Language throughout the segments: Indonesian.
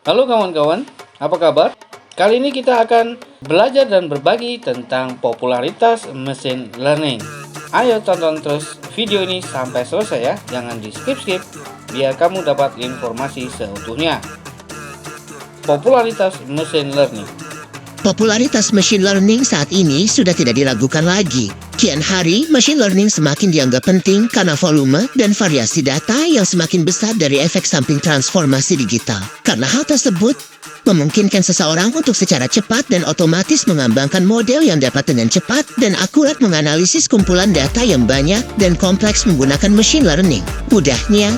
Halo kawan-kawan, apa kabar? Kali ini kita akan belajar dan berbagi tentang popularitas machine learning. Ayo tonton terus video ini sampai selesai ya, jangan di skip-skip, biar kamu dapat informasi seutuhnya. Popularitas machine learning. Popularitas machine learning saat ini sudah tidak diragukan lagi. Kian hari, machine learning semakin dianggap penting karena volume dan variasi data yang semakin besar dari efek samping transformasi digital. Karena hal tersebut, memungkinkan seseorang untuk secara cepat dan otomatis mengembangkan model yang dapat dengan cepat dan akurat menganalisis kumpulan data yang banyak dan kompleks menggunakan machine learning. Mudahnya,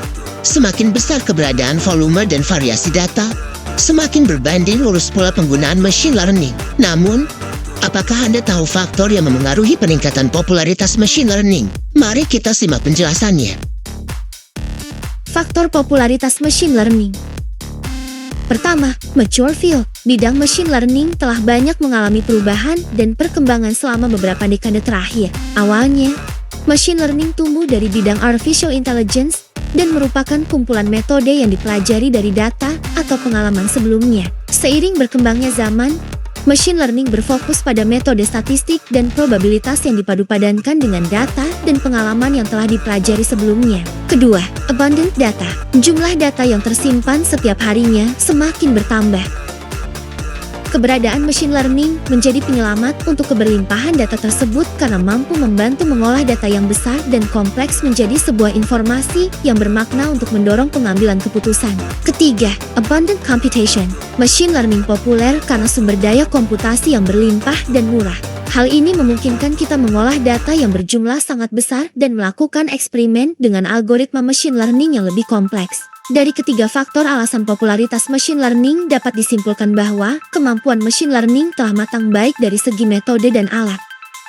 semakin besar keberadaan volume dan variasi data, semakin berbanding lurus pula penggunaan machine learning. Namun, apakah Anda tahu faktor yang memengaruhi peningkatan popularitas machine learning? Mari kita simak penjelasannya. Faktor popularitas machine learning. Pertama, mature field. Bidang machine learning telah banyak mengalami perubahan dan perkembangan selama beberapa dekade terakhir. Awalnya, machine learning tumbuh dari bidang artificial intelligence dan merupakan kumpulan metode yang dipelajari dari data atau pengalaman sebelumnya. Seiring berkembangnya zaman, machine learning berfokus pada metode statistik dan probabilitas yang dipadupadankan dengan data dan pengalaman yang telah dipelajari sebelumnya. Kedua, abundant data. Jumlah data yang tersimpan setiap harinya semakin bertambah. Keberadaan machine learning menjadi penyelamat untuk keberlimpahan data tersebut karena mampu membantu mengolah data yang besar dan kompleks menjadi sebuah informasi yang bermakna untuk mendorong pengambilan keputusan. Ketiga, abundant computation. Machine learning populer karena sumber daya komputasi yang berlimpah dan murah. Hal ini memungkinkan kita mengolah data yang berjumlah sangat besar dan melakukan eksperimen dengan algoritma machine learning yang lebih kompleks. Dari ketiga faktor alasan popularitas machine learning dapat disimpulkan bahwa kemampuan machine learning telah matang baik dari segi metode dan alat.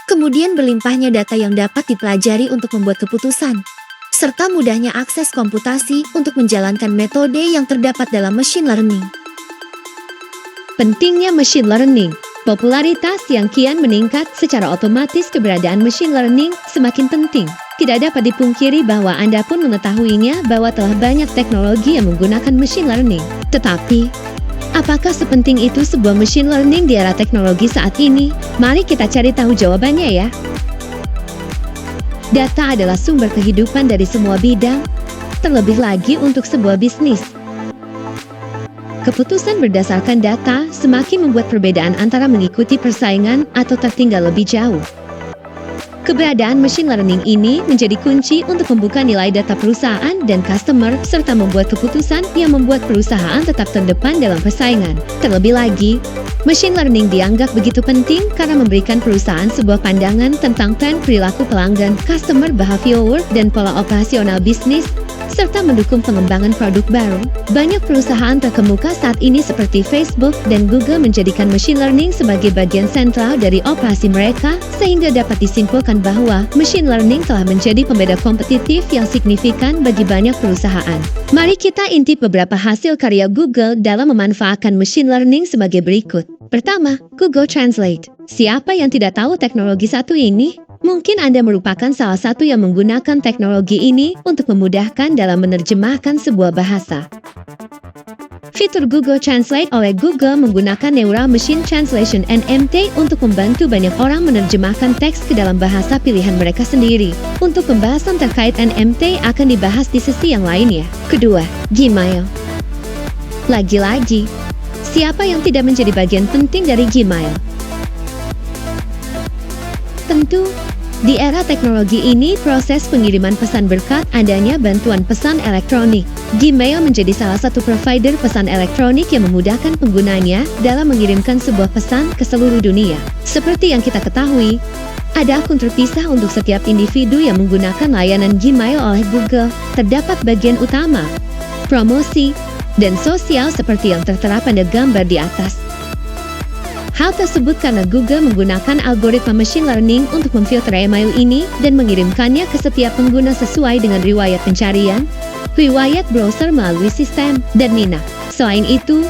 Kemudian berlimpahnya data yang dapat dipelajari untuk membuat keputusan, serta mudahnya akses komputasi untuk menjalankan metode yang terdapat dalam machine learning. Pentingnya machine learning. Popularitas yang kian meningkat secara otomatis keberadaan machine learning semakin penting. Tidak dapat dipungkiri bahwa Anda pun mengetahuinya bahwa telah banyak teknologi yang menggunakan machine learning. Tetapi, apakah sepenting itu sebuah machine learning di era teknologi saat ini? Mari kita cari tahu jawabannya ya. Data adalah sumber kehidupan dari semua bidang, terlebih lagi untuk sebuah bisnis. Keputusan berdasarkan data semakin membuat perbedaan antara mengikuti persaingan atau tertinggal lebih jauh. Keberadaan machine learning ini menjadi kunci untuk membuka nilai data perusahaan dan customer serta membuat keputusan yang membuat perusahaan tetap terdepan dalam persaingan. Terlebih lagi, machine learning dianggap begitu penting karena memberikan perusahaan sebuah pandangan tentang tren perilaku pelanggan, customer behavior, dan pola operasional bisnis, serta mendukung pengembangan produk baru. Banyak perusahaan terkemuka saat ini seperti Facebook dan Google menjadikan machine learning sebagai bagian sentral dari operasi mereka, sehingga dapat disimpulkan bahwa machine learning telah menjadi pembeda kompetitif yang signifikan bagi banyak perusahaan. Mari kita intip beberapa hasil karya Google dalam memanfaatkan machine learning sebagai berikut. Pertama, Google Translate. Siapa yang tidak tahu teknologi satu ini? Mungkin Anda merupakan salah satu yang menggunakan teknologi ini untuk memudahkan dalam menerjemahkan sebuah bahasa. Fitur Google Translate oleh Google menggunakan Neural Machine Translation (NMT) untuk membantu banyak orang menerjemahkan teks ke dalam bahasa pilihan mereka sendiri. Untuk pembahasan terkait NMT akan dibahas di sesi yang lainnya. Kedua, Gmail. Lagi-lagi, siapa yang tidak menjadi bagian penting dari Gmail? Tentu, di era teknologi ini, proses pengiriman pesan berkat adanya bantuan pesan elektronik. Gmail menjadi salah satu provider pesan elektronik yang memudahkan penggunanya dalam mengirimkan sebuah pesan ke seluruh dunia. Seperti yang kita ketahui, ada akun terpisah untuk setiap individu yang menggunakan layanan Gmail oleh Google. Terdapat bagian utama, promosi, dan sosial seperti yang tertera pada gambar di atas. Hal tersebut karena Google menggunakan algoritma machine learning untuk memfilter email ini dan mengirimkannya ke setiap pengguna sesuai dengan riwayat pencarian, riwayat browser melalui sistem, dan minat. Selain itu,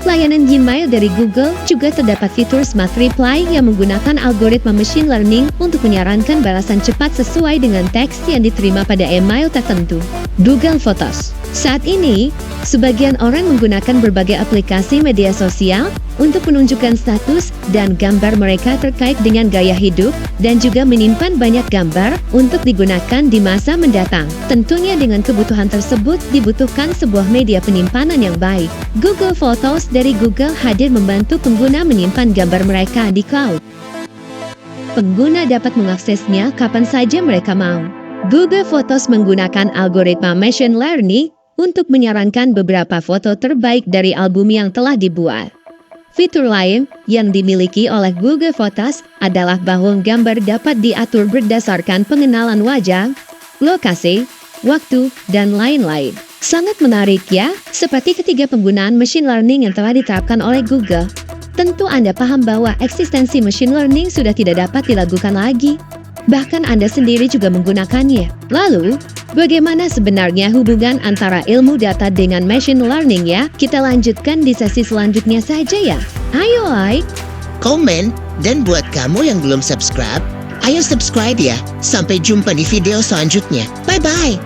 Layanan Gmail dari Google juga terdapat fitur Smart Reply yang menggunakan algoritma machine learning untuk menyarankan balasan cepat sesuai dengan teks yang diterima pada email tertentu. Google Photos. Saat ini, sebagian orang menggunakan berbagai aplikasi media sosial untuk menunjukkan status dan gambar mereka terkait dengan gaya hidup dan juga menyimpan banyak gambar untuk digunakan di masa mendatang. Tentunya dengan kebutuhan tersebut dibutuhkan sebuah media penyimpanan yang baik. Google Photos dari Google hadir membantu pengguna menyimpan gambar mereka di cloud. Pengguna dapat mengaksesnya kapan saja mereka mau. Google Photos menggunakan algoritma machine learning untuk menyarankan beberapa foto terbaik dari album yang telah dibuat. Fitur lain yang dimiliki oleh Google Photos adalah bahwa gambar dapat diatur berdasarkan pengenalan wajah, lokasi, waktu, dan lain-lain. Sangat menarik ya, seperti ketiga penggunaan machine learning yang telah diterapkan oleh Google. Tentu Anda paham bahwa eksistensi machine learning sudah tidak dapat dilakukan lagi. Bahkan Anda sendiri juga menggunakannya. Lalu, bagaimana sebenarnya hubungan antara ilmu data dengan machine learning ya? Kita lanjutkan di sesi selanjutnya saja ya. Ayo like, komen, dan buat kamu yang belum subscribe, ayo subscribe ya. Sampai jumpa di video selanjutnya. Bye-bye.